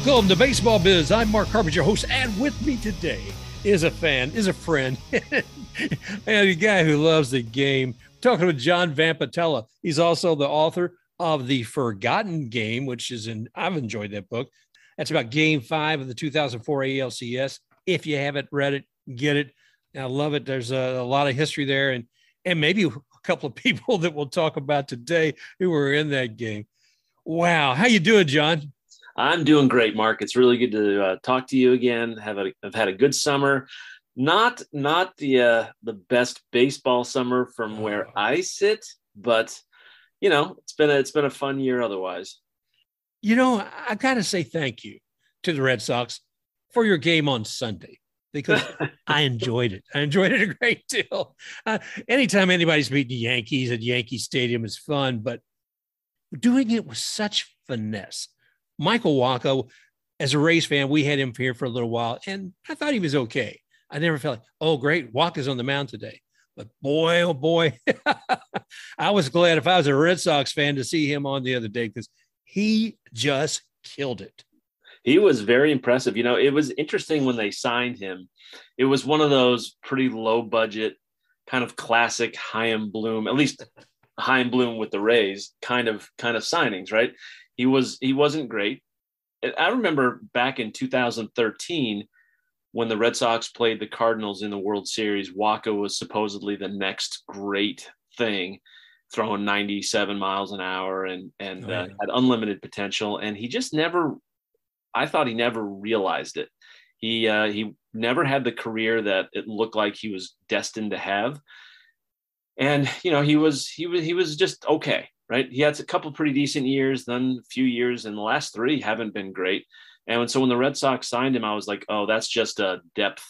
Welcome to Baseball Biz. I'm Mark Carpenter, your host, and with me today is a friend, and a guy who loves the game. I'm talking with John Vampatella. He's also the author of The Forgotten Game, which is I've enjoyed that book. That's about Game 5 of the 2004 ALCS. If you haven't read it, get it. I love it. There's a lot of history there, and maybe a couple of people that we'll talk about today who were in that game. Wow. How you doing, John? I'm doing great, Mark. It's really good to talk to you again. I've had a good summer. Not the best baseball summer from where I sit, but it's been a fun year otherwise. I got to say thank you to the Red Sox for your game on Sunday because I enjoyed it. I enjoyed it a great deal. Anytime anybody's beating the Yankees at Yankee Stadium is fun, but doing it with such finesse. Michael Wacha, as a Rays fan, we had him here for a little while, and I thought he was okay. I never felt like, oh, great, Wacha's on the mound today. But boy, oh boy, I was glad if I was a Red Sox fan to see him on the other day because he just killed it. He was very impressive. It was interesting when they signed him. It was one of those pretty low budget, kind of classic Chaim Bloom, at least Chaim Bloom with the Rays kind of signings, right? He wasn't great. I remember back in 2013 when the Red Sox played the Cardinals in the World Series, Wacha was supposedly the next great thing, throwing 97 miles an hour and had unlimited potential. And he just I thought he never realized it. He never had the career that it looked like he was destined to have. And, he was just okay. Right. He had a couple of pretty decent years, then a few years, and the last 3 haven't been great. And so when the Red Sox signed him, I was like, oh, that's just a depth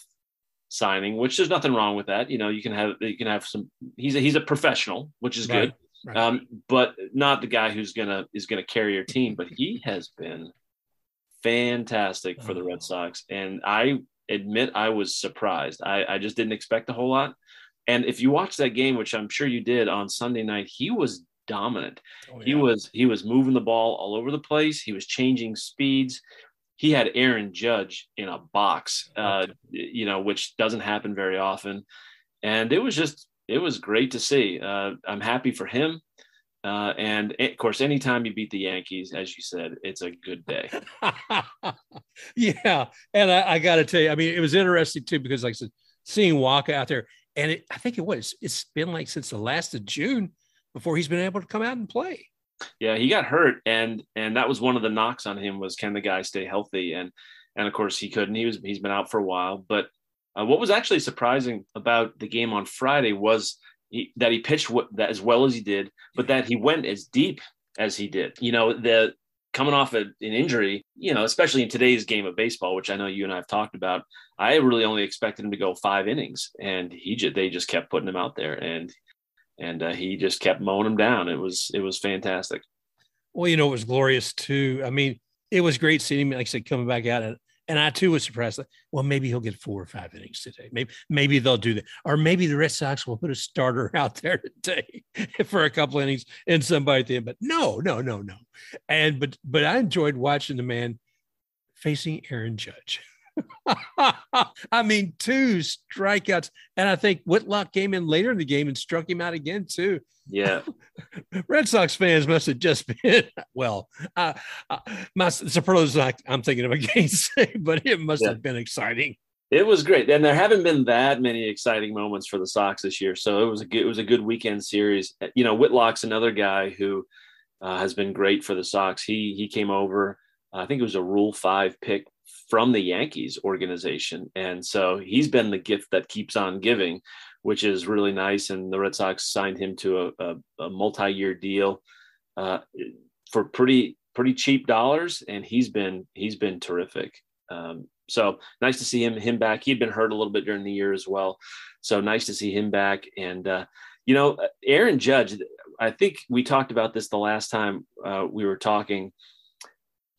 signing, which there's nothing wrong with that. You can have some, he's a professional, which is good. Right. But not the guy who's is gonna carry your team. But he has been fantastic for the Red Sox. And I admit I was surprised. I just didn't expect a whole lot. And if you watch that game, which I'm sure you did on Sunday night, he was dominant. Oh, yeah. He was moving the ball all over the place. He was changing speeds. He had Aaron Judge in a box, which doesn't happen very often. And it was great to see. I'm happy for him. And of course, anytime you beat the Yankees, as you said, it's a good day. Yeah. And I got to tell you, I mean, it was interesting too, because like I said, seeing Wacha out there, and it's been like since the last of June before he's been able to come out and play. Yeah, he got hurt, and that was one of the knocks on him was, can the guy stay healthy? And of course he couldn't. He's been out for a while. But what was actually surprising about the game on Friday was that he pitched as well as he did, but that he went as deep as he did. The coming off an injury, especially in today's game of baseball, which I know you and I have talked about, I really only expected him to go 5 innings, and they just kept putting him out there, and he just kept mowing him down. It was fantastic. Well, it was glorious too. I mean, it was great seeing him, like I said, coming back out. And I too was surprised. Like, well, maybe he'll get 4 or 5 innings today. Maybe they'll do that. Or maybe the Red Sox will put a starter out there today for a couple innings and somebody at the end. But no. And but I enjoyed watching the man facing Aaron Judge. I mean, 2 strikeouts, and I think Whitlock came in later in the game and struck him out again too. Yeah, Red Sox fans must have just been my superlatives I'm thinking of against, but it must have been exciting. It was great, and there haven't been that many exciting moments for the Sox this year, so it was a good weekend series. Whitlock's another guy who has been great for the Sox. He came over. I think it was a Rule 5 pick from the Yankees organization. And so he's been the gift that keeps on giving, which is really nice. And the Red Sox signed him to a multi-year deal for pretty cheap dollars. And he's been terrific. So nice to see him back. He'd been hurt a little bit during the year as well. So nice to see him back. And, Aaron Judge, I think we talked about this the last time we were talking.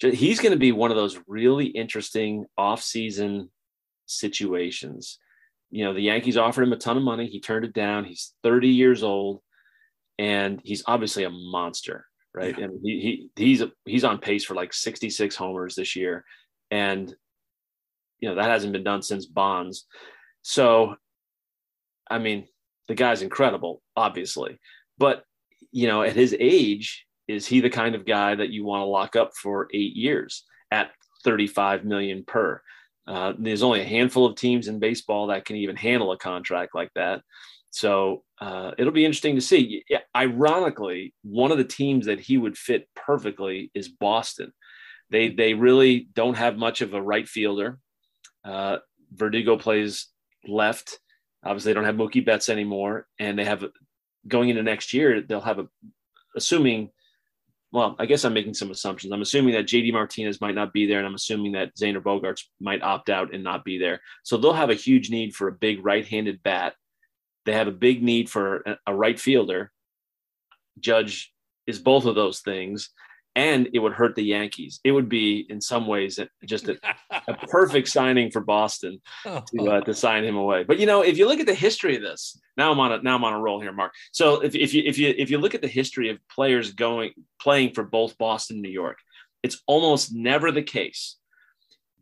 He's going to be one of those really interesting off-season situations. The Yankees offered him a ton of money. He turned it down. He's 30 years old, and he's obviously a monster, right? Yeah. And he's on pace for like 66 homers this year. And, that hasn't been done since Bonds. So, I mean, the guy's incredible, obviously. But, at his age, is he the kind of guy that you want to lock up for 8 years at $35 million per? There's only a handful of teams in baseball that can even handle a contract like that. So it'll be interesting to see. Yeah, ironically, one of the teams that he would fit perfectly is Boston. They really don't have much of a right fielder. Verdugo plays left. Obviously, they don't have Mookie Betts anymore, and they have, going into next year, they'll have I guess I'm making some assumptions. I'm assuming that JD Martinez might not be there, and I'm assuming that Xander Bogaerts might opt out and not be there. So they'll have a huge need for a big right-handed bat. They have a big need for a right fielder. Judge is both of those things, and it would hurt the Yankees. It would be, in some ways, just a perfect signing for Boston to sign him away. But if you look at the history of this, now I'm on a roll here, Mark. So if you look at the history of players playing for both Boston and New York, it's almost never the case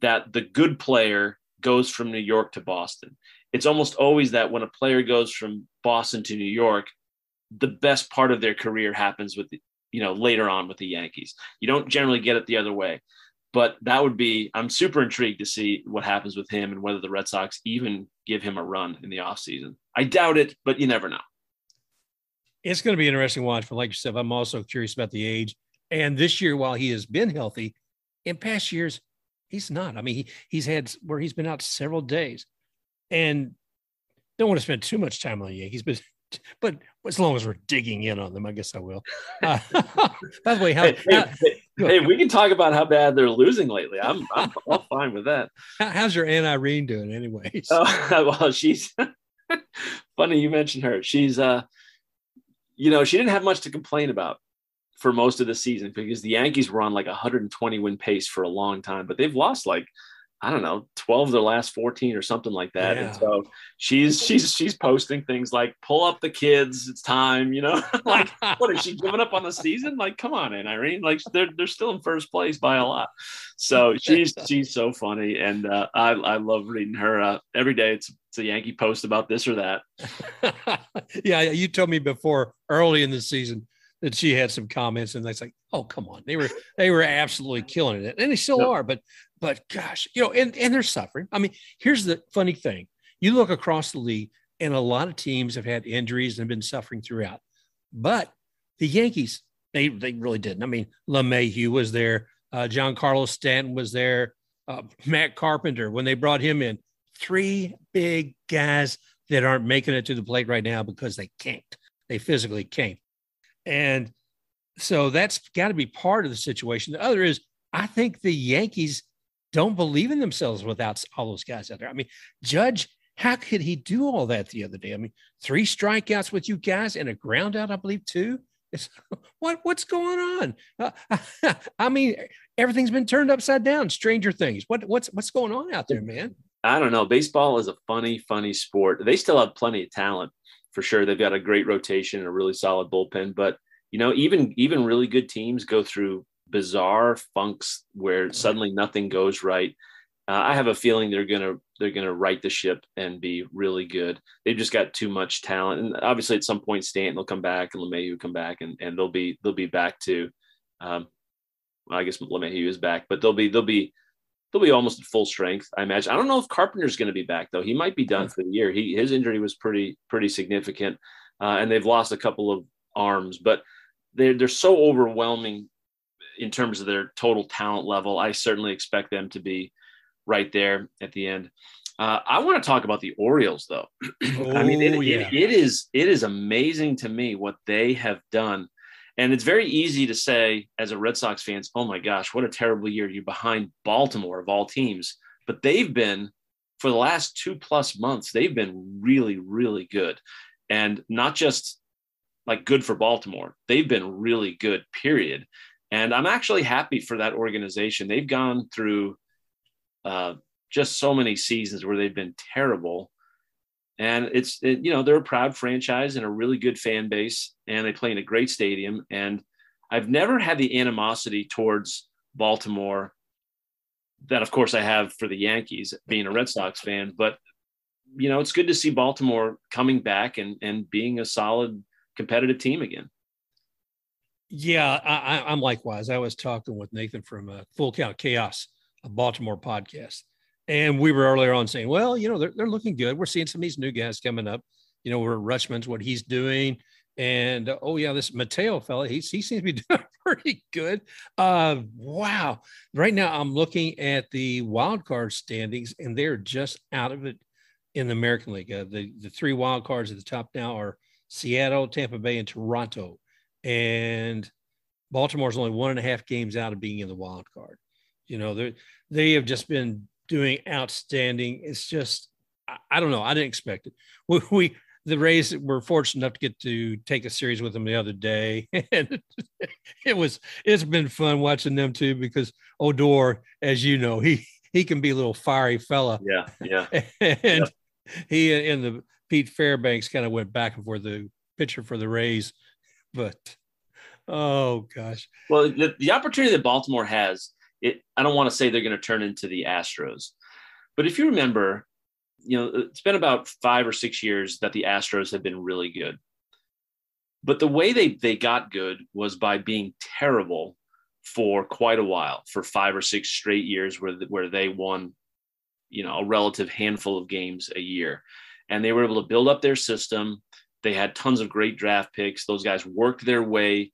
that the good player goes from New York to Boston. It's almost always that when a player goes from Boston to New York, the best part of their career happens with later on with the Yankees. You don't generally get it the other way, but I'm super intrigued to see what happens with him and whether the Red Sox even give him a run in the offseason. I doubt it, but you never know. It's going to be interesting to watch. But like you said, I'm also curious about the age. And this year, while he has been healthy, in past years, he's not. I mean, he's had where he's been out several days, and don't want to spend too much time on the Yankees, but as long as we're digging in on them, I guess I will. By the way, hey, we can talk about how bad they're losing lately. I'm all fine with that. How's your Aunt Irene doing, anyways? Oh, well, she's funny you mentioned her. She's she didn't have much to complain about for most of the season because the Yankees were on like 120 win pace for a long time, but they've lost 12 of their last 14 or something like that. Yeah. And so she's posting things like, pull up the kids, it's time, like, what is she giving up on the season? Like, come on, Aunt Irene, like they're still in first place by a lot. So she's so funny. And I love reading her every day. It's a Yankee post about this or that. Yeah. You told me before early in the season that she had some comments, and it's like, oh, come on. They were absolutely killing it. And they still are, but gosh, and they're suffering. I mean, here's the funny thing. You look across the league, and a lot of teams have had injuries and have been suffering throughout. But the Yankees, they really didn't. I mean, LeMahieu was there. Giancarlo Stanton was there. Matt Carpenter, when they brought him in, 3 big guys that aren't making it to the plate right now because they can't. They physically can't. And so that's got to be part of the situation. The other is, I think the Yankees don't believe in themselves without all those guys out there. I mean, Judge, how could he do all that the other day? I mean, 3 strikeouts with you guys and a ground out, I believe, 2. What's going on? I mean, everything's been turned upside down. Stranger Things. What's going on out there, man? I don't know. Baseball is a funny sport. They still have plenty of talent for sure. They've got a great rotation and a really solid bullpen, but even really good teams go through bizarre funks where suddenly nothing goes right. I have a feeling they're gonna right the ship and be really good. They've just got too much talent, and obviously at some point Stanton will come back and LeMahieu come back, and they'll be back to. I guess LeMahieu is back, but they'll be almost at full strength, I imagine. I don't know if Carpenter's going to be back though. He might be done for the year. His injury was pretty significant, and they've lost a couple of arms, but they're so overwhelming in terms of their total talent level. I certainly expect them to be right there at the end. I want to talk about the Orioles, though. I mean, it is amazing to me what they have done. And it's very easy to say as a Red Sox fan, oh my gosh, what a terrible year. You're behind Baltimore of all teams. But they've been, for the last 2+ months, they've been really, really good. And not just like good for Baltimore. They've been really good, period. And I'm actually happy for that organization. They've gone through just so many seasons where they've been terrible. And they're a proud franchise and a really good fan base, and they play in a great stadium. And I've never had the animosity towards Baltimore that of course I have for the Yankees, being a Red Sox fan. But, it's good to see Baltimore coming back and being a solid competitive team again. Yeah, I'm likewise. I was talking with Nathan from Full Count Chaos, a Baltimore podcast. And we were earlier on saying, well, they're looking good. We're seeing some of these new guys coming up. Where Rutschman's, what he's doing. And, this Mateo fella, he seems to be doing pretty good. Wow. Right now I'm looking at the wild card standings, and they're just out of it in the American League. The three wild cards at the top now are Seattle, Tampa Bay, and Toronto. And Baltimore's only 1.5 games out of being in the wild card. They have just been doing outstanding. It's just, I don't know. I didn't expect it. The Rays were fortunate enough to get to take a series with them the other day. And it's been fun watching them too, because Odor, as you know, he can be a little fiery fella. Yeah. And he and the Pete Fairbanks kind of went back and forth, the pitcher for the Rays. But, oh gosh. Well, the opportunity that Baltimore has, I don't want to say they're going to turn into the Astros, but if you remember, it's been about 5 or 6 years that the Astros have been really good. But the way they got good was by being terrible for quite a while, for 5 or 6 straight years where they won, a relative handful of games a year. And they were able to build up their system. They had tons of great draft picks. Those guys worked their way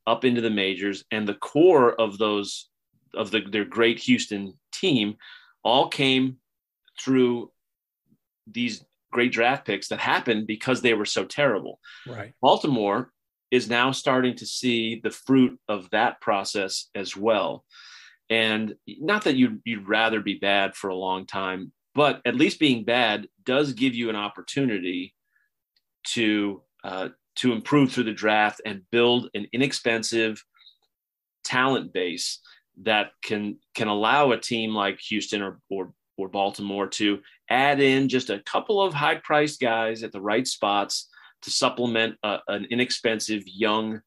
up into the majors. And the core of their great Houston team all came through these great draft picks that happened because they were so terrible. Right. Baltimore is now starting to see the fruit of that process as well. And not that you'd rather be bad for a long time, but at least being bad does give you an opportunity to improve through the draft and build an inexpensive talent base that can allow a team like Houston or Baltimore to add in just a couple of high-priced guys at the right spots to supplement an inexpensive young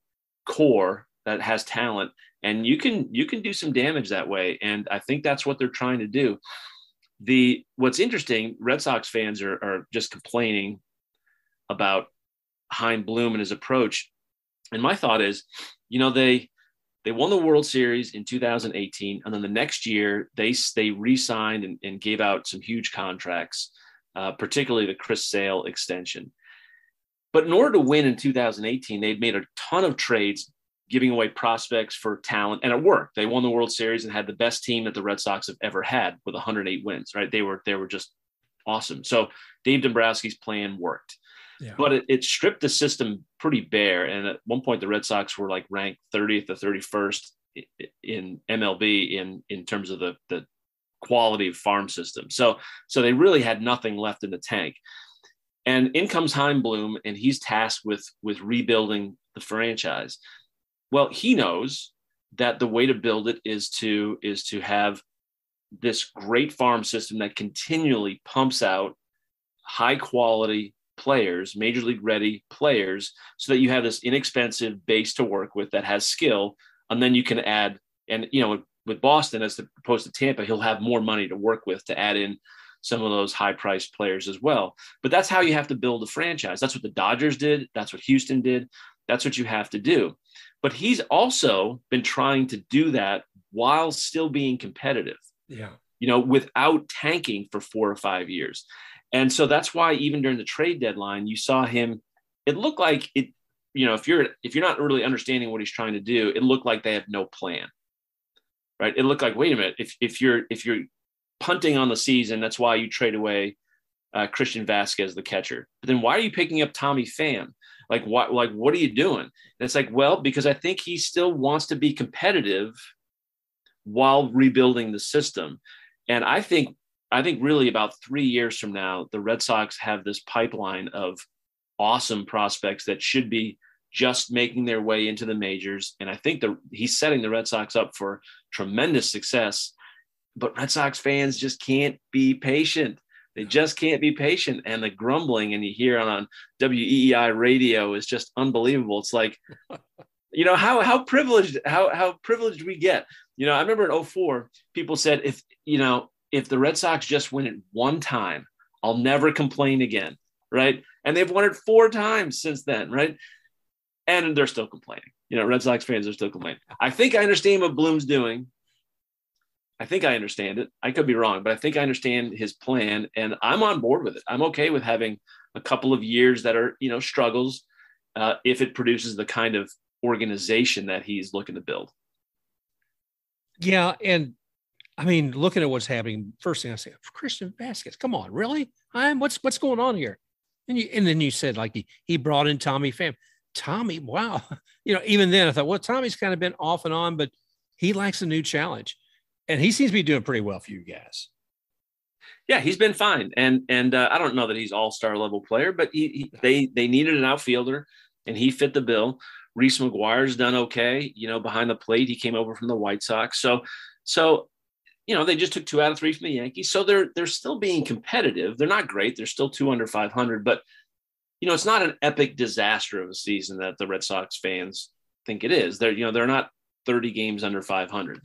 core that has talent. And you can do some damage that way. And I think that's what they're trying to do. What's interesting, Red Sox fans are just complaining about Chaim Bloom and his approach. And my thought is, they won the World Series in 2018, and then the next year they re-signed and gave out some huge contracts, particularly the Chris Sale extension. But in order to win in 2018, they'd made a ton of trades, giving away prospects for talent, and it worked. They won the World Series and had the best team that the Red Sox have ever had with 108 wins. Right? They were just awesome. So Dave Dombrowski's plan worked. Yeah. But it stripped the system pretty bare. And at one point, the Red Sox were like ranked 30th or 31st in MLB in terms of the quality of farm system. So they really had nothing left in the tank. And in comes Chaim Bloom, and he's tasked with rebuilding the franchise. Well, he knows that the way to build it is to have this great farm system that continually pumps out high quality players, major league ready players, so that you have this inexpensive base to work with that has skill. And then you can add, and with Boston as opposed to Tampa, he'll have more money to work with to add in some of those high priced players as well. But that's how you have to build a franchise. That's what the Dodgers did. That's what Houston did. That's what you have to do. But he's also been trying to do that while still being competitive, without tanking for 4 or 5 years. And so that's why even during the trade deadline, you saw him, it looked like it, if you're not really understanding what he's trying to do, it looked like they have no plan, right? It looked like, wait a minute, if you're punting on the season, that's why you trade away Christian Vasquez, the catcher. But then why are you picking up Tommy Pham? What are you doing? And it's like, well, because I think he still wants to be competitive while rebuilding the system. And I think really about 3 years from now, the Red Sox have this pipeline of awesome prospects that should be just making their way into the majors. And I think he's setting the Red Sox up for tremendous success, but Red Sox fans just can't be patient. They just can't be patient. And the grumbling, and you hear on WEEI radio, is just unbelievable. It's like, how privileged we get. I remember in 04, people said, if the Red Sox just win it one time, I'll never complain again. Right. And they've won it 4 times since then. Right. And they're still complaining. Red Sox fans are still complaining. I think I understand what Bloom's doing. I think I understand it. I could be wrong, but I think I understand his plan, and I'm on board with it. I'm okay with having a couple of years that are, struggles, if it produces the kind of organization that he's looking to build. Yeah. And I mean, looking at what's happening, first thing I say, Christian Vasquez, come on, really? What's going on here? And then you said, like, he brought in Tommy Pham. Tommy, wow. Even then I thought, well, Tommy's kind of been off and on, but he likes a new challenge. And he seems to be doing pretty well for you guys. Yeah, he's been fine. And I don't know that he's all-star level player, but they needed an outfielder, and he fit the bill. Reese McGuire's done okay, behind the plate. He came over from the White Sox. So they just took 2 out of 3 from the Yankees. So they're still being competitive. They're not great. They're still 2 under 500, but it's not an epic disaster of a season that the Red Sox fans think it is. They're not 30 games under 500.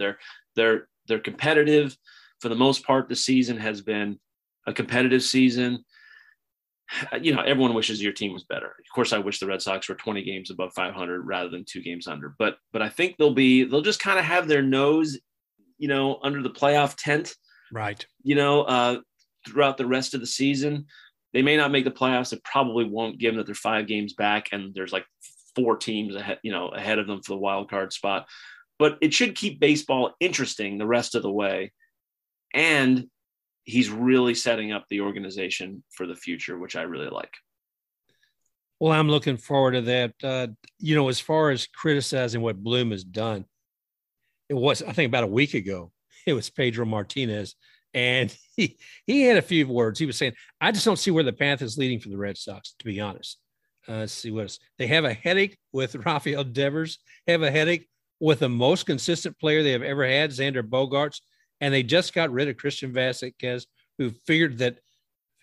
They're competitive. For the most part, the season has been a competitive season. Everyone wishes your team was better. Of course, I wish the Red Sox were 20 games above 500 rather than 2 games under. But I think they'll just kind of have their nose, under the playoff tent. Right. Throughout the rest of the season. They may not make the playoffs. It probably won't, given that they're 5 games back and there's like 4 teams ahead of them for the wild card spot. But it should keep baseball interesting the rest of the way. And he's really setting up the organization for the future, which I really like. Well, I'm looking forward to that. As far as criticizing what Bloom has done, it was, I think, about a week ago, it was Pedro Martinez. And he had a few words. He was saying, I just don't see where the path is leading for the Red Sox, to be honest. Let's see what else. They have a headache with Rafael Devers, have a headache with the most consistent player they have ever had, Xander Bogaerts, and they just got rid of Christian Vasquez, who figured that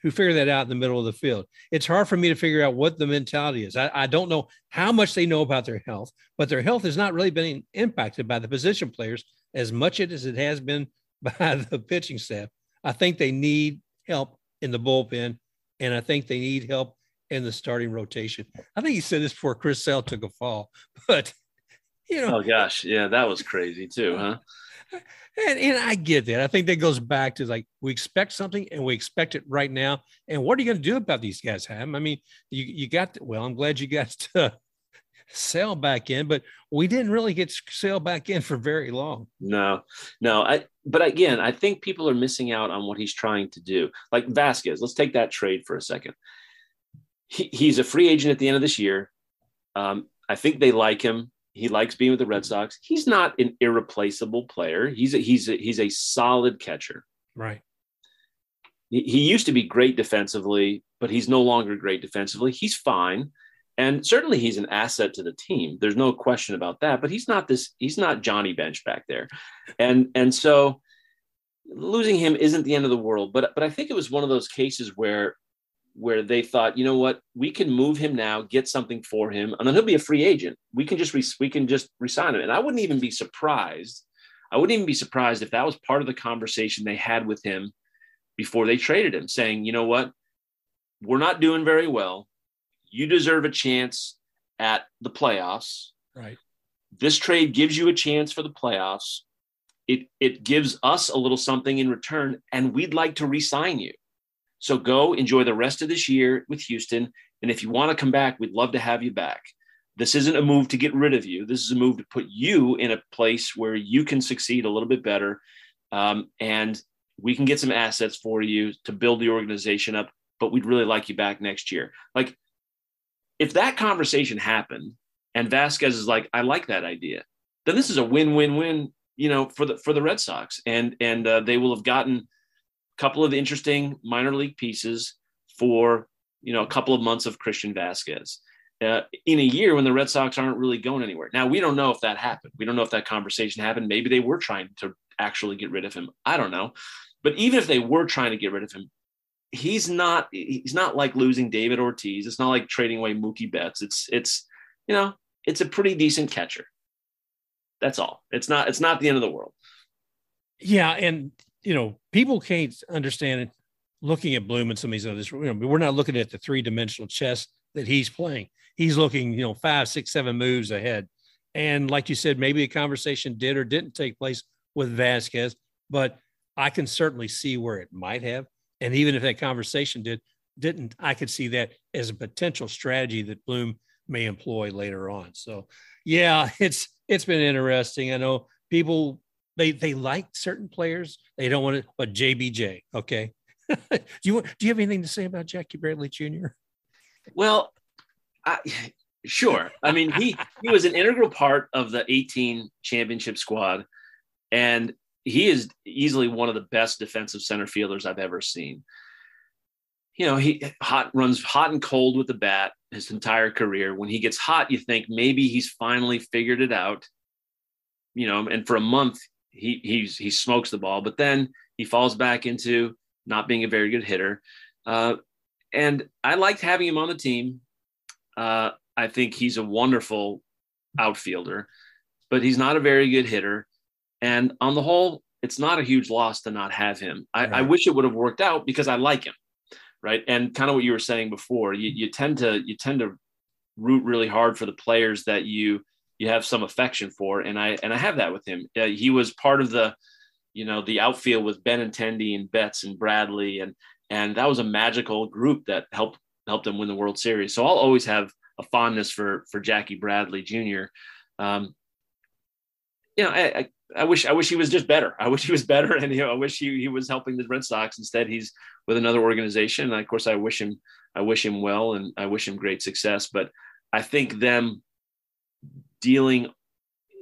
out in the middle of the field. It's hard for me to figure out what the mentality is. I don't know how much they know about their health, but their health has not really been impacted by the position players as much as it has been by the pitching staff. I think they need help in the bullpen, and I think they need help in the starting rotation. I think he said this before Chris Sale took a fall, but Oh gosh, yeah, that was crazy too, huh? And I get that. I think that goes back to, like, we expect something and we expect it right now. And what are you going to do about these guys, Ham? I mean, you got I'm glad you got to Sale back in, but we didn't really get Sale back in for very long. No. But again, I think people are missing out on what he's trying to do. Like Vasquez, let's take that trade for a second. He's a free agent at the end of this year. I think they like him. He likes being with the Red Sox. He's not an irreplaceable player. He's a solid catcher. Right. He used to be great defensively, but he's no longer great defensively. He's fine. And certainly he's an asset to the team. There's no question about that, but he's not Johnny Bench back there. And so losing him isn't the end of the world, but I think it was one of those cases where they thought, you know what, we can move him now, get something for him, and then he'll be a free agent. We can just re-sign him. And I wouldn't even be surprised if that was part of the conversation they had with him before they traded him, saying, you know what, we're not doing very well. You deserve a chance at the playoffs. Right. This trade gives you a chance for the playoffs. It gives us a little something in return, and we'd like to re-sign you. So go enjoy the rest of this year with Houston. And if you want to come back, we'd love to have you back. This isn't a move to get rid of you. This is a move to put you in a place where you can succeed a little bit better. And we can get some assets for you to build the organization up, but we'd really like you back next year. Like, if that conversation happened and Vasquez is like, I like that idea, then this is a win-win-win, for the Red Sox. And they will have gotten a couple of interesting minor league pieces for, a couple of months of Christian Vasquez in a year when the Red Sox aren't really going anywhere. Now, we don't know if that happened. We don't know if that conversation happened. Maybe they were trying to actually get rid of him. I don't know. But even if they were trying to get rid of him, he's not like losing David Ortiz. It's not like trading away Mookie Betts. It's a pretty decent catcher. That's all. It's not the end of the world. Yeah. And, people can't understand it looking at Bloom and some of these others. We're not looking at the 3-dimensional chess that he's playing. He's looking, 5, 6, 7 moves ahead. And like you said, maybe a conversation did or didn't take place with Vasquez, but I can certainly see where it might have. And even if that conversation didn't, I could see that as a potential strategy that Bloom may employ later on. So yeah, it's been interesting. I know people, they like certain players. They don't want to, but JBJ. Okay. Do you have anything to say about Jackie Bradley Jr.? Well, sure. I mean, he was an integral part of the 18 championship squad, and he is easily one of the best defensive center fielders I've ever seen. He runs hot and cold with the bat his entire career. When he gets hot, you think maybe he's finally figured it out. And for a month he smokes the ball, but then he falls back into not being a very good hitter. And I liked having him on the team. I think he's a wonderful outfielder, but he's not a very good hitter. And on the whole, it's not a huge loss to not have him. I wish it would have worked out because I like him. Right. And kind of what you were saying before, you tend to root really hard for the players that you have some affection for. And I have that with him. He was part of the outfield with Benintendi and Betts and Bradley. And that was a magical group that helped him win the World Series. So I'll always have a fondness for Jackie Bradley Jr. I wish he was just better. I wish he was better. And, I wish he was helping the Red Sox. Instead, he's with another organization. And of course I wish him well, and I wish him great success, but I think them dealing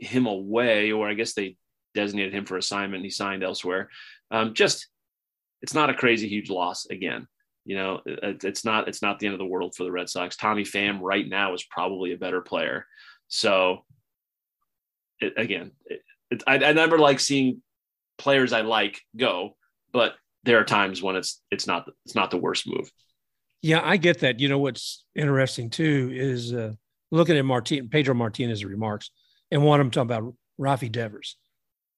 him away, or I guess they designated him for assignment. He signed elsewhere. It's not a crazy huge loss again. It's not the end of the world for the Red Sox. Tommy Pham right now is probably a better player. So I never like seeing players I like go, but there are times when it's not the worst move. Yeah, I get that. What's interesting too is looking at Pedro Martinez's remarks, and one of them talking about Rafael Devers.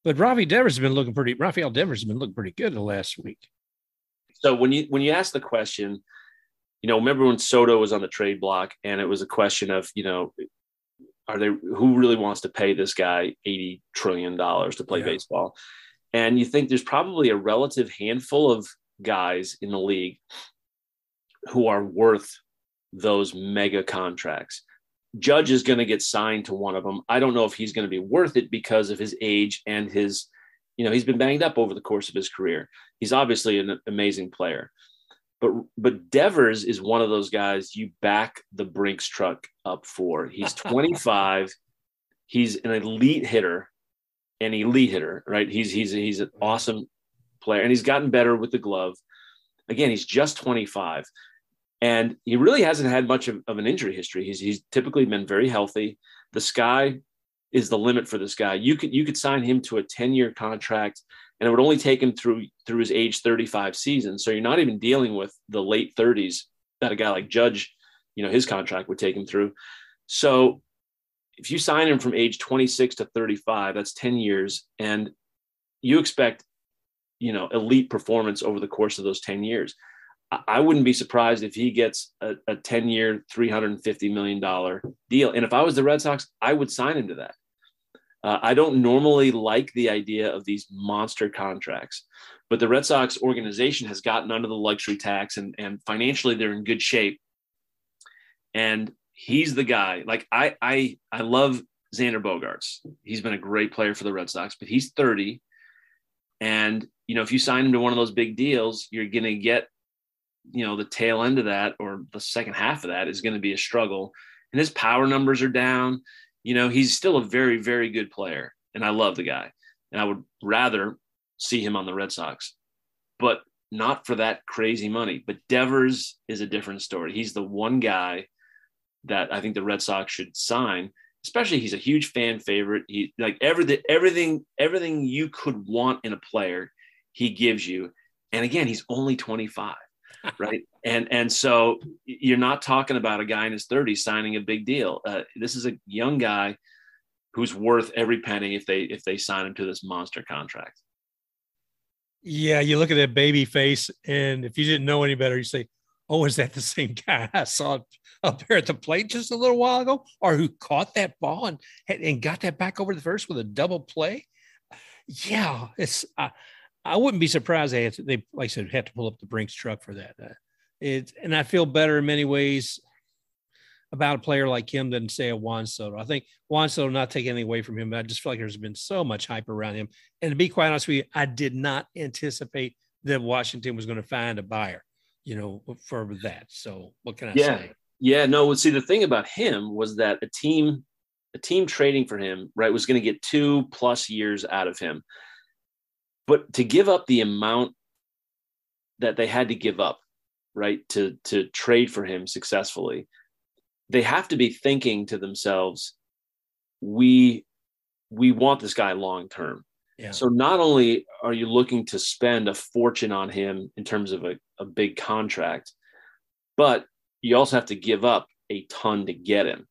But Rafael Devers has been looking pretty good the last week. So when you ask the question, remember when Soto was on the trade block, and it was a question of, who really wants to pay this guy $80 trillion to play baseball? And you think there's probably a relative handful of guys in the league who are worth those mega contracts. Judge is going to get signed to one of them. I don't know if he's going to be worth it because of his age and his, he's been banged up over the course of his career. He's obviously an amazing player. But Devers is one of those guys you back the Brinks truck up for. He's 25. He's an elite hitter, right? He's an awesome player, and he's gotten better with the glove. Again, he's just 25, and he really hasn't had much of an injury history. He's typically been very healthy. The sky is the limit for this guy. You could sign him to a 10-year contract, and it would only take him through his age 35 season. So you're not even dealing with the late 30s that a guy like Judge, his contract would take him through. So if you sign him from age 26 to 35, that's 10 years. And you expect, elite performance over the course of those 10 years. I wouldn't be surprised if he gets a 10-year, $350 million deal. And if I was the Red Sox, I would sign him to that. I don't normally like the idea of these monster contracts, but the Red Sox organization has gotten under the luxury tax, and financially they're in good shape. And he's the guy. Like I love Xander Bogaerts. He's been a great player for the Red Sox, but he's 30. And, if you sign him to one of those big deals, you're going to get, the tail end of that, or the second half of that is going to be a struggle. And his power numbers are down. He's still a very, very good player, and I love the guy, and I would rather see him on the Red Sox, but not for that crazy money. But Devers is a different story. He's the one guy that I think the Red Sox should sign, especially he's a huge fan favorite. He like everything you could want in a player, he gives you. And again, he's only 25. Right. And so you're not talking about a guy in his 30s signing a big deal. This is a young guy who's worth every penny if they sign him to this monster contract. Yeah, you look at that baby face, and if you didn't know any better, you say, "Oh, is that the same guy I saw up there at the plate just a little while ago, or who caught that ball and got that back over the first with a double play?" Yeah, it's. I wouldn't be surprised they like I said, have to pull up the Brinks truck for that. And I feel better in many ways about a player like him than say a Juan Soto. I think Juan Soto, not taking anything away from him, but I just feel like there's been so much hype around him. And to be quite honest with you, I did not anticipate that Washington was going to find a buyer, for that. So what can I say? Yeah, no. See, the thing about him was that a team trading for him, right, was going to get 2+ years out of him. But to give up the amount that they had to give up, right, to trade for him successfully, they have to be thinking to themselves, we want this guy long term. Yeah. So not only are you looking to spend a fortune on him in terms of a big contract, but you also have to give up a ton to get him.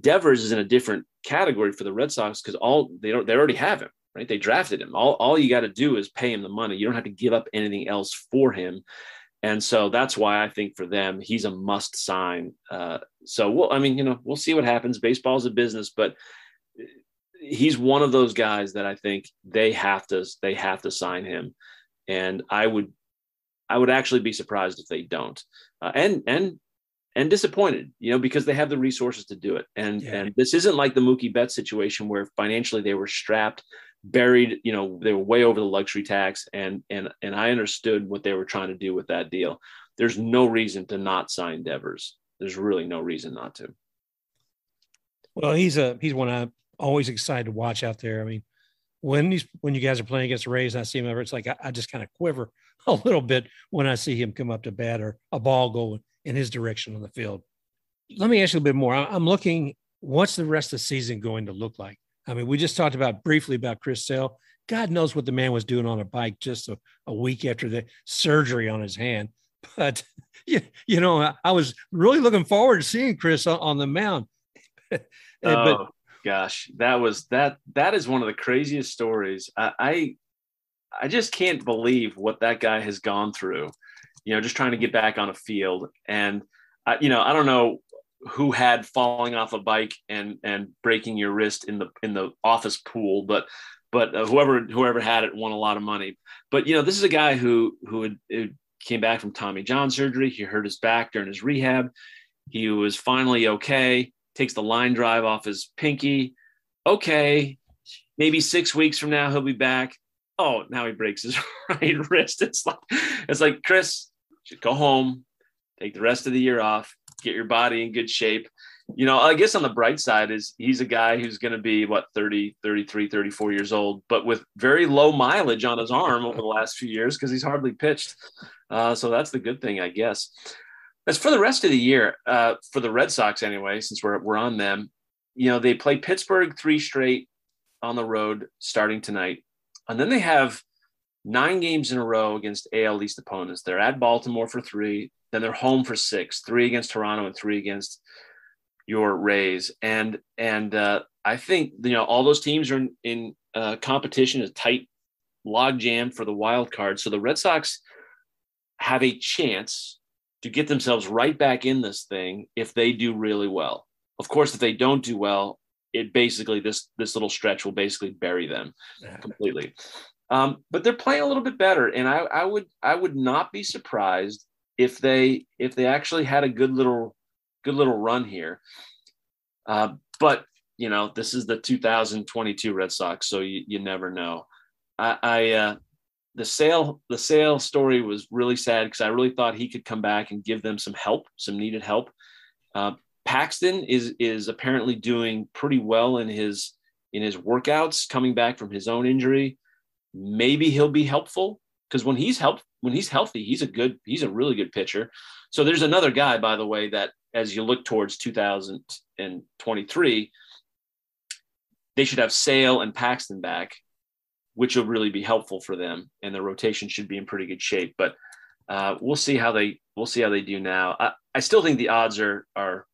Devers is in a different category for the Red Sox because they already have him, right? They drafted him. All you got to do is pay him the money. You don't have to give up anything else for him. And so that's why I think for them, he's a must sign. So we'll see what happens. Baseball is a business, but he's one of those guys that I think they have to sign him. And I would actually be surprised if they don't. And disappointed, because they have the resources to do it. And this isn't like the Mookie Betts situation where financially they were strapped, buried, they were way over the luxury tax. And I understood what they were trying to do with that deal. There's no reason to not sign Devers. There's really no reason not to. Well, he's one I'm always excited to watch out there. I mean, when you guys are playing against the Rays and I see him ever, it's like I just kind of quiver a little bit when I see him come up to bat or a ball going in his direction on the field. Let me ask you a bit more. I'm looking, what's the rest of the season going to look like? I mean, we just talked briefly about Chris Sale. God knows what the man was doing on a bike just a week after the surgery on his hand. But, I was really looking forward to seeing Chris on the mound. Gosh, that is one of the craziest stories. I just can't believe what that guy has gone through, just trying to get back on a field. And I don't know who had falling off a bike and breaking your wrist in the office pool, but whoever had it won a lot of money. But this is a guy who came back from Tommy John surgery. He hurt his back during his rehab. He was finally okay. Takes the line drive off his pinky. Okay, maybe 6 weeks from now he'll be back. Oh, now he breaks his right wrist. It's like Chris, should go home, take the rest of the year off, get your body in good shape. I guess on the bright side is he's a guy who's going to be 30, 33, 34 years old, but with very low mileage on his arm over the last few years because he's hardly pitched. So that's the good thing, I guess. As for the rest of the year, for the Red Sox anyway, since we're on them, they play Pittsburgh 3 straight on the road starting tonight. And then they have 9 games in a row against AL East opponents. They're at Baltimore for 3. Then they're home for 6, 3 against Toronto and 3 against your Rays. And I think, all those teams are in competition, a tight log jam for the wild card. So the Red Sox have a chance to get themselves right back in this thing if they do really well. Of course, if they don't do well, it basically, this little stretch will basically bury them completely. But they're playing a little bit better. And I would not be surprised if they actually had a good little run here. But this is the 2022 Red Sox, so you never know. The Sale story was really sad because I really thought he could come back and give them some needed help. Paxton is apparently doing pretty well in his workouts, coming back from his own injury. Maybe he'll be helpful because when he's healthy, he's a really good pitcher. So there's another guy, by the way, that as you look towards 2023, they should have Sale and Paxton back, which will really be helpful for them, and the rotation should be in pretty good shape. But we'll see how they do now. I still think the odds are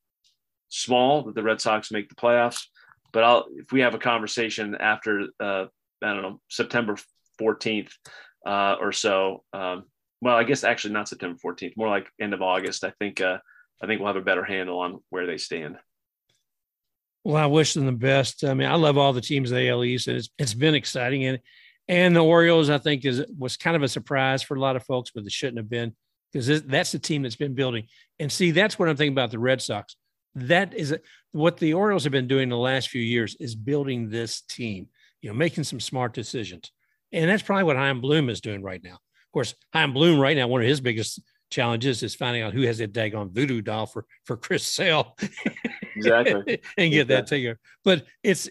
small that the Red Sox make the playoffs, but if we have a conversation after, I don't know, September 14th or so. Well, I guess actually not September 14th, more like end of August. I think we'll have a better handle on where they stand. Well, I wish them the best. I mean, I love all the teams in the AL East, and it's been exciting. And the Orioles, I think, was kind of a surprise for a lot of folks, but it shouldn't have been, because that's the team that's been building. And see, that's what I'm thinking about the Red Sox. That is what the Orioles have been doing the last few years, is building this team, making some smart decisions. And that's probably what Chaim Bloom is doing right now. Of course, Chaim Bloom right now, one of his biggest challenges is finding out who has that daggone voodoo doll for Chris Sale. Exactly. And get that taken. But it's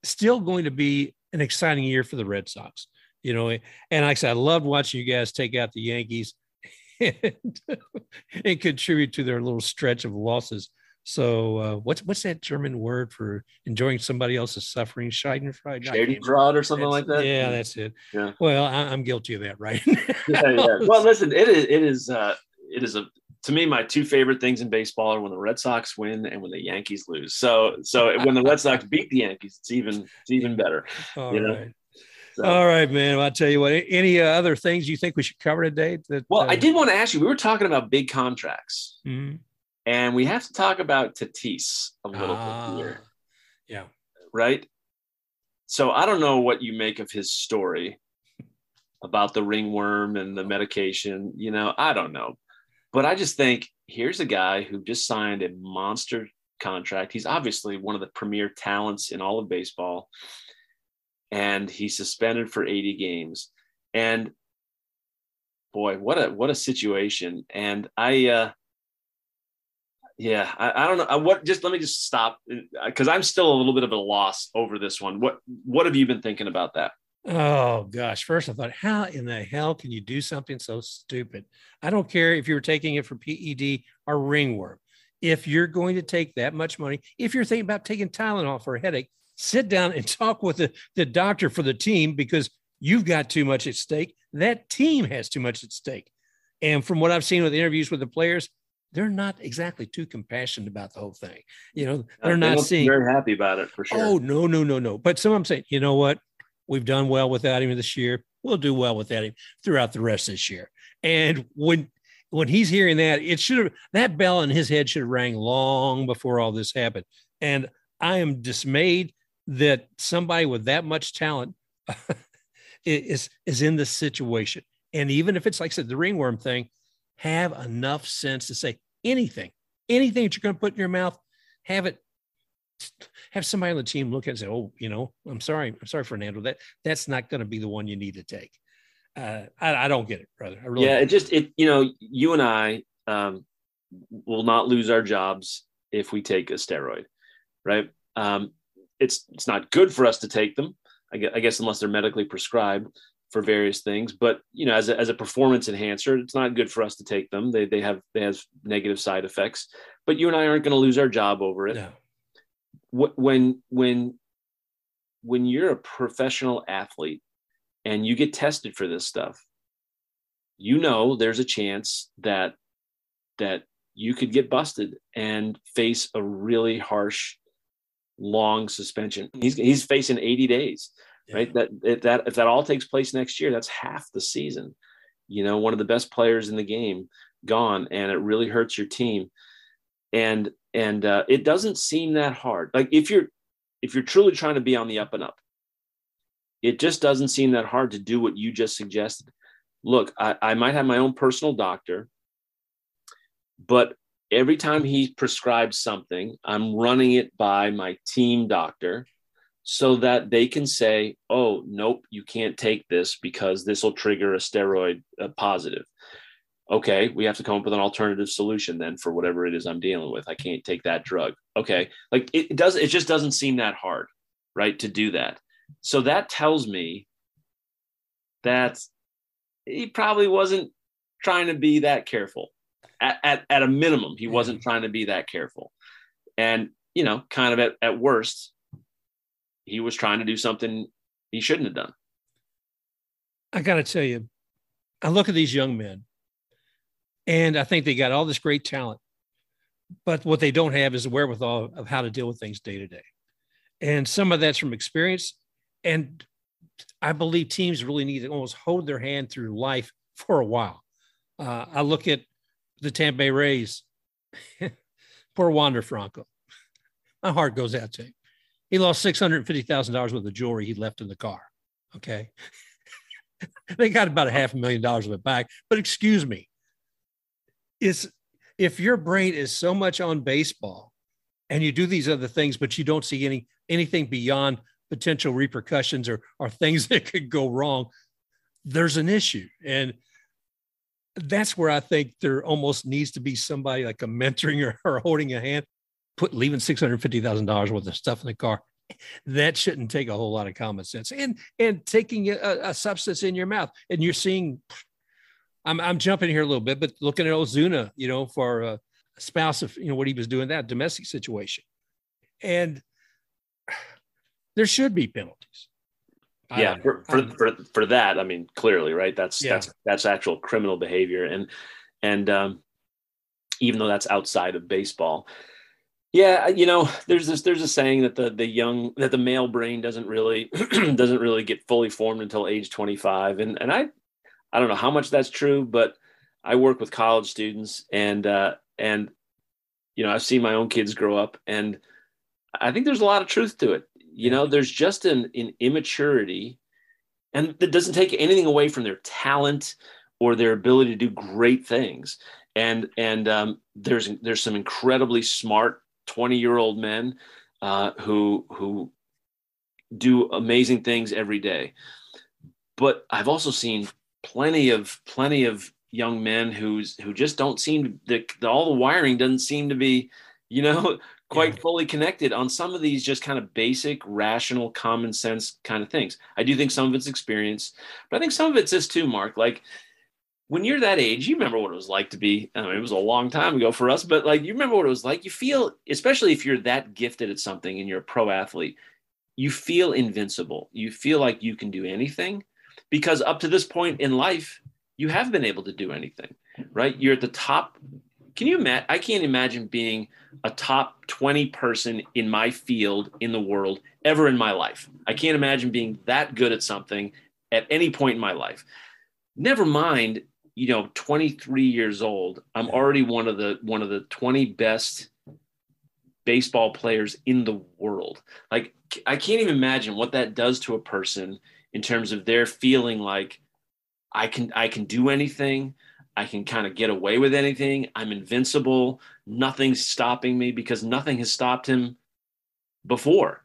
still going to be an exciting year for the Red Sox, and like I said, I loved watching you guys take out the Yankees and contribute to their little stretch of losses. So what's that German word for enjoying somebody else's suffering? Schadenfreude or something like that. Yeah, that's it. Yeah. Well, I'm guilty of that, right? Yeah. Well, listen, it is to me, my two favorite things in baseball are when the Red Sox win and when the Yankees lose. So when the Red Sox beat the Yankees, it's even better. All right. So. All right, man. Well, I'll tell you what, any other things you think we should cover today? I did want to ask you, we were talking about big contracts. Mm-hmm. And we have to talk about Tatis a little bit here. Yeah. Right? So I don't know what you make of his story about the ringworm and the medication. I don't know. But I just think here's a guy who just signed a monster contract. He's obviously one of the premier talents in all of baseball. And he's suspended for 80 games. And boy, what a situation. And I don't know let me just stop, because I'm still a little bit of a loss over this one. What have you been thinking about that? Oh gosh. First I thought, how in the hell can you do something so stupid? I don't care if you were taking it for PED or ringworm. If you're going to take that much money, if you're thinking about taking Tylenol for a headache, sit down and talk with the doctor for the team, because you've got too much at stake. That team has too much at stake. And from what I've seen with the interviews with the players, they're not exactly too compassionate about the whole thing. They're not seeing very happy about it for sure. Oh, no. But some of them say, you know what? We've done well without him this year. We'll do well without him throughout the rest of this year. And when he's hearing that, that bell in his head should have rang long before all this happened. And I am dismayed that somebody with that much talent is in this situation. And even if it's, like I said, the ringworm thing, have enough sense to say anything that you're going to put in your mouth, have somebody on the team look at it and say, oh, I'm sorry, Fernando, that's not going to be the one you need to take. I don't get it, brother. I really don't. You and I will not lose our jobs if we take a steroid, right? It's not good for us to take them, I guess, unless they're medically prescribed for various things. But as a performance enhancer, it's not good for us to take them. They have negative side effects. But you and I aren't going to lose our job over it. No. When you're a professional athlete and you get tested for this stuff, there's a chance that you could get busted and face a really harsh, long suspension. He's facing 80 days. Yeah. Right. If that all takes place next year, that's half the season. One of the best players in the game gone, and it really hurts your team. And it doesn't seem that hard. Like if you're truly trying to be on the up and up, it just doesn't seem that hard to do what you just suggested. Look, I might have my own personal doctor, but every time he prescribes something, I'm running it by my team doctor, so that they can say, oh, nope, you can't take this because this will trigger a steroid positive. Okay, we have to come up with an alternative solution then for whatever it is I'm dealing with. I can't take that drug. Okay, like it just doesn't seem that hard, right, to do that. So that tells me that he probably wasn't trying to be that careful. At a minimum, he wasn't trying to be that careful. And, kind of at worst, he was trying to do something he shouldn't have done. I got to tell you, I look at these young men and I think they got all this great talent, but what they don't have is the wherewithal of how to deal with things day to day. And some of that's from experience. And I believe teams really need to almost hold their hand through life for a while. I look at the Tampa Bay Rays. Poor Wander Franco. My heart goes out to him. He lost $650,000 worth of jewelry he left in the car. Okay. They got about $500,000 of it back. But excuse me, if your brain is so much on baseball and you do these other things, but you don't see anything beyond potential repercussions or things that could go wrong, there's an issue. And that's where I think there almost needs to be somebody like a mentoring or holding a hand, leaving $650,000 worth of stuff in the car. That shouldn't take a whole lot of common sense. And taking a substance in your mouth, and you're seeing, I'm jumping here a little bit, but looking at Ozuna, for a spouse of, what he was doing, that domestic situation. And there should be penalties. Yeah, for that, I mean, clearly, right? That's actual criminal behavior, and even though that's outside of baseball, yeah, there's a saying that the male brain doesn't really get fully formed until age 25, and I don't know how much that's true, but I work with college students, and I've seen my own kids grow up, and I think there's a lot of truth to it. There's just an immaturity, and that doesn't take anything away from their talent or their ability to do great things. And there's some incredibly smart 20-year-old men who do amazing things every day. But I've also seen plenty of young men who just don't seem to, all the wiring doesn't seem to be, quite fully connected on some of these just kind of basic, rational, common sense kind of things. I do think some of it's experience, but I think some of it's this too, Mark. Like when you're that age, you remember what it was like to be, I mean, it was a long time ago for us, but like, you remember what it was like. You feel, especially if you're that gifted at something and you're a pro athlete, you feel invincible. You feel like you can do anything because up to this point in life, you have been able to do anything, right? You're at the top. Can you imagine? I can't imagine being a top 20 person in my field in the world ever in my life. I can't imagine being that good at something at any point in my life. Never mind, 23 years old. I'm already one of the 20 best baseball players in the world. Like, I can't even imagine what that does to a person in terms of their feeling like I can do anything. I can kind of get away with anything. I'm invincible. Nothing's stopping me because nothing has stopped him before,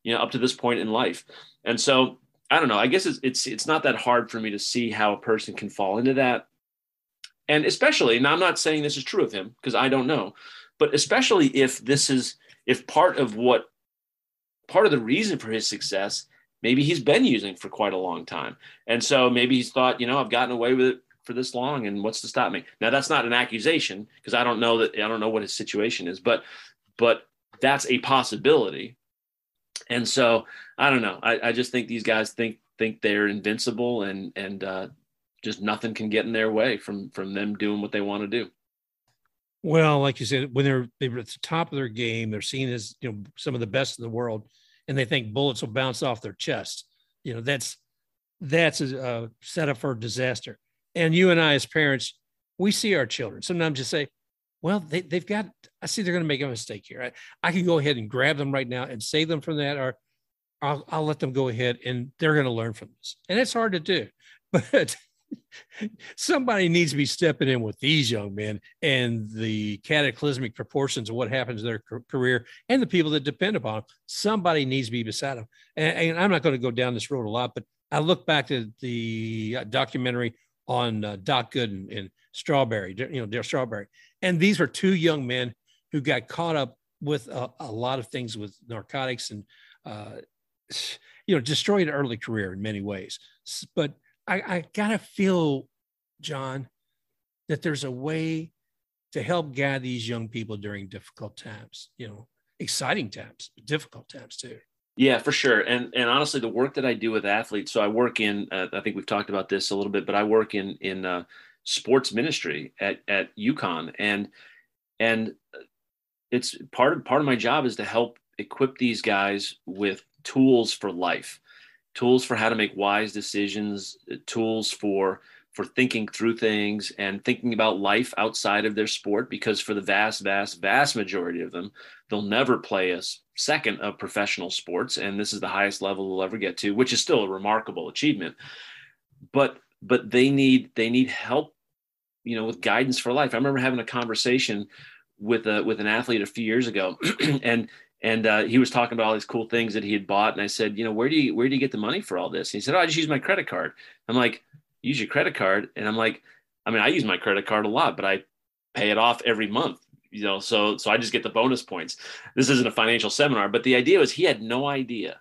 up to this point in life. And so I don't know. I guess it's not that hard for me to see how a person can fall into that. And especially, and I'm not saying this is true of him because I don't know, but especially if part of the reason for his success, maybe he's been using for quite a long time. And so maybe he's thought, I've gotten away with it for this long and what's to stop me? Now that's not an accusation because I don't know what his situation is, but that's a possibility. And so I don't know. I just think these guys think they're invincible and just nothing can get in their way from them doing what they want to do. Well, like you said, when they were at the top of their game, they're seen as some of the best in the world, and they think bullets will bounce off their chest. That's a setup for disaster. And you and I, as parents, we see our children sometimes just say, well, they've got, I see they're going to make a mistake here. I can go ahead and grab them right now and save them from that, or I'll let them go ahead and they're going to learn from this. And it's hard to do, but somebody needs to be stepping in with these young men and the cataclysmic proportions of what happens in their career and the people that depend upon them. Somebody needs to be beside them. And I'm not going to go down this road a lot, but I look back at the documentary on Doc Gooden and Strawberry, Dale Strawberry. And these were two young men who got caught up with a lot of things with narcotics and, destroyed an early career in many ways. But I gotta feel, John, that there's a way to help guide these young people during difficult times, exciting times, but difficult times too. Yeah, for sure. And honestly, the work that I do with athletes, so I work in, I think we've talked about this a little bit, but I work in sports ministry at UConn. And it's part of my job is to help equip these guys with tools for life, tools for how to make wise decisions, tools for thinking through things and thinking about life outside of their sport, because for the vast majority of them, they'll never play a second of professional sports. And this is the highest level they'll ever get to, which is still a remarkable achievement. But they need help, with guidance for life. I remember having a conversation with an athlete a few years ago and he was talking about all these cool things that he had bought. And I said, where do you get the money for all this? And he said, I just use my credit card. I'm like, use your credit card? And I'm like, I use my credit card a lot, but I pay it off every month, so I just get the bonus points. This isn't a financial seminar, but the idea was he had no idea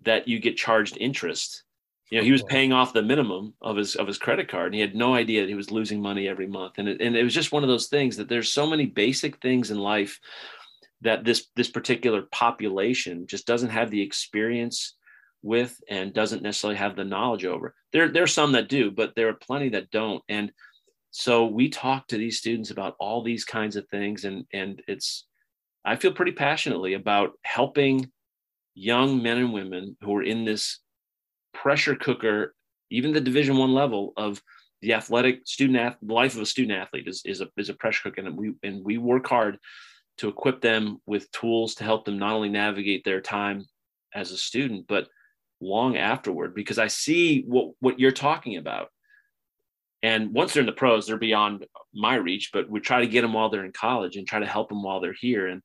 that you get charged interest. He was paying off the minimum of his credit card, and he had no idea that he was losing money every month. And it was just one of those things that there's so many basic things in life that this particular population just doesn't have the experience with and doesn't necessarily have the knowledge over. There's some that do, but there are plenty that don't. And so we talk to these students about all these kinds of things. And I feel pretty passionately about helping young men and women who are in this pressure cooker, even the Division I level of the athletic the life of a student athlete is a pressure cooker. And we work hard to equip them with tools to help them not only navigate their time as a student, but long afterward, because I see what you're talking about. And once they're in the pros, they're beyond my reach, but we try to get them while they're in college and try to help them while they're here.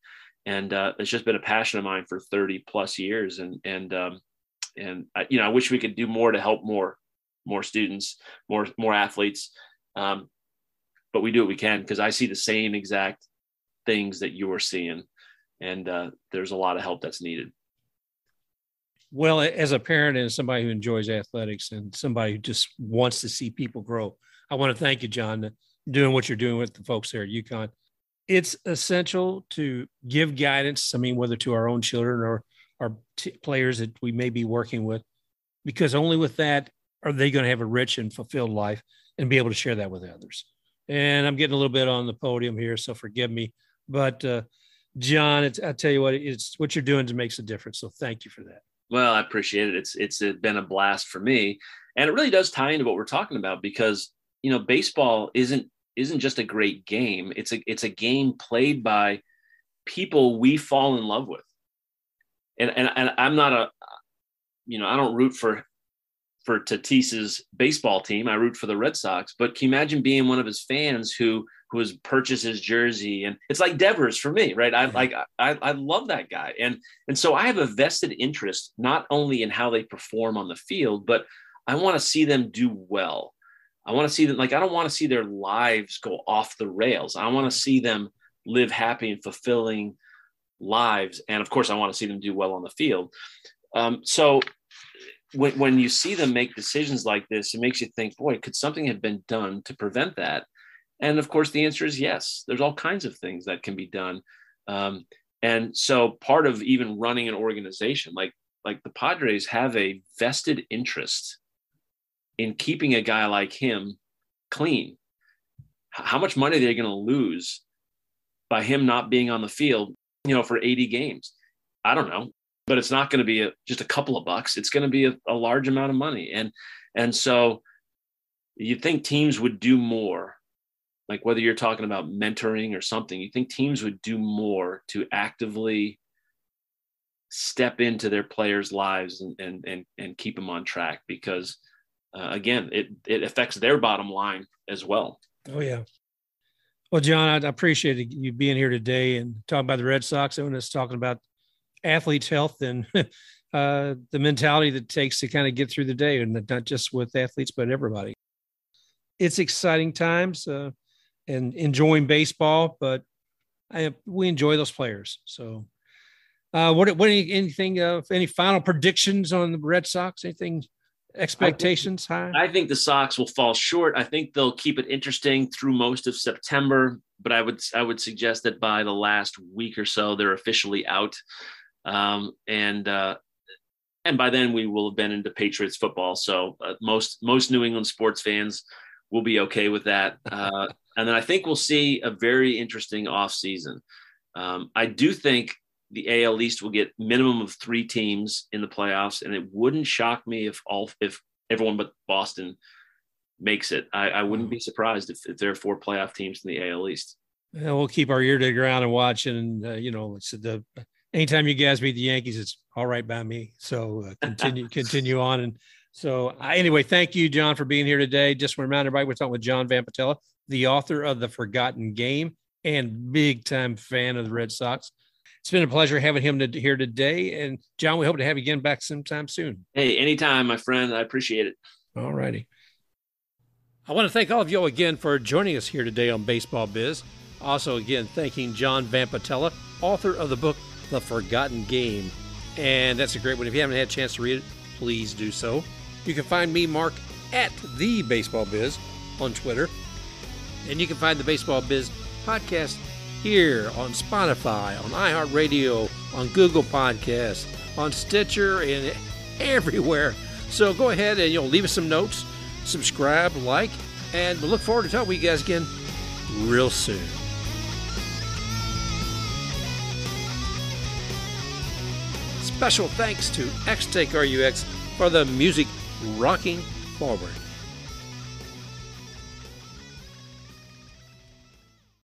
And it's just been a passion of mine for 30 plus years. And I wish we could do more to help more students, more athletes. But we do what we can, because I see the same exact things that you are seeing. And there's a lot of help that's needed. Well, as a parent and somebody who enjoys athletics and somebody who just wants to see people grow, I want to thank you, John, doing what you're doing with the folks there at UConn. It's essential to give guidance, whether to our own children or our players that we may be working with, because only with that are they going to have a rich and fulfilled life and be able to share that with others. And I'm getting a little bit on the podium here, so forgive me. But, John, I tell you what, it's what you're doing makes a difference. So thank you for that. Well, I appreciate it. It's been a blast for me. And it really does tie into what we're talking about, because, baseball isn't just a great game. It's a game played by people we fall in love with. And I'm not I don't root for Tatis's baseball team. I root for the Red Sox. But can you imagine being one of his fans who has purchased his jersey? And it's like Devers for me, right? I love that guy. And so I have a vested interest, not only in how they perform on the field, but I want to see them do well. I want to see them, I don't want to see their lives go off the rails. I want to see them live happy and fulfilling lives. And of course, I want to see them do well on the field. So when you see them make decisions like this, it makes you think, boy, could something have been done to prevent that? And of course, the answer is yes. There's all kinds of things that can be done. And so part of even running an organization, like the Padres have a vested interest in keeping a guy like him clean. How much money are they going to lose by him not being on the field, for 80 games? I don't know, but it's not going to be just a couple of bucks. It's going to be a large amount of money. And so you think teams would do more, like whether you're talking about mentoring or something, you think teams would do more to actively step into their players' lives and keep them on track, because again, it affects their bottom line as well. Oh yeah. Well, John, I appreciate you being here today and talking about the Red Sox and us talking about athletes' health and the mentality that it takes to kind of get through the day, and not just with athletes, but everybody. It's exciting times and enjoying baseball, but we enjoy those players. So any final predictions on the Red Sox? Anything, expectations high? I think the Sox will fall short. I think they'll keep it interesting through most of September, but I would suggest that by the last week or so, they're officially out. And by then we will have been into Patriots football. So most New England sports fans will be okay with that. And then I think we'll see a very interesting off season. I do think the AL East will get minimum of 3 teams in the playoffs, and it wouldn't shock me if everyone but Boston makes it. I wouldn't be surprised if there are 4 playoff teams in the AL East. Yeah, we'll keep our ear to the ground and watch. And, it's anytime you guys beat the Yankees, it's all right by me. So continue on. And so anyway, thank you, John, for being here today. Just to remind everybody, we're talking with John Vampatella, the author of The Forgotten Game and big time fan of the Red Sox. It's been a pleasure having him here today. And John, we hope to have you again back sometime soon. Hey, anytime, my friend. I appreciate it. All righty. I want to thank all of you again for joining us here today on Baseball Biz. Also, again, thanking John Vampatella, author of the book, The Forgotten Game. And that's a great one. If you haven't had a chance to read it, please do so. You can find me, Mark, at The Baseball Biz on Twitter. And you can find the Baseball Biz podcast here on Spotify, on iHeartRadio, on Google Podcasts, on Stitcher, and everywhere. So go ahead and leave us some notes, subscribe, like, and we'll look forward to talking with you guys again real soon. Special thanks to XTakeRUX for the music Rocking Forward.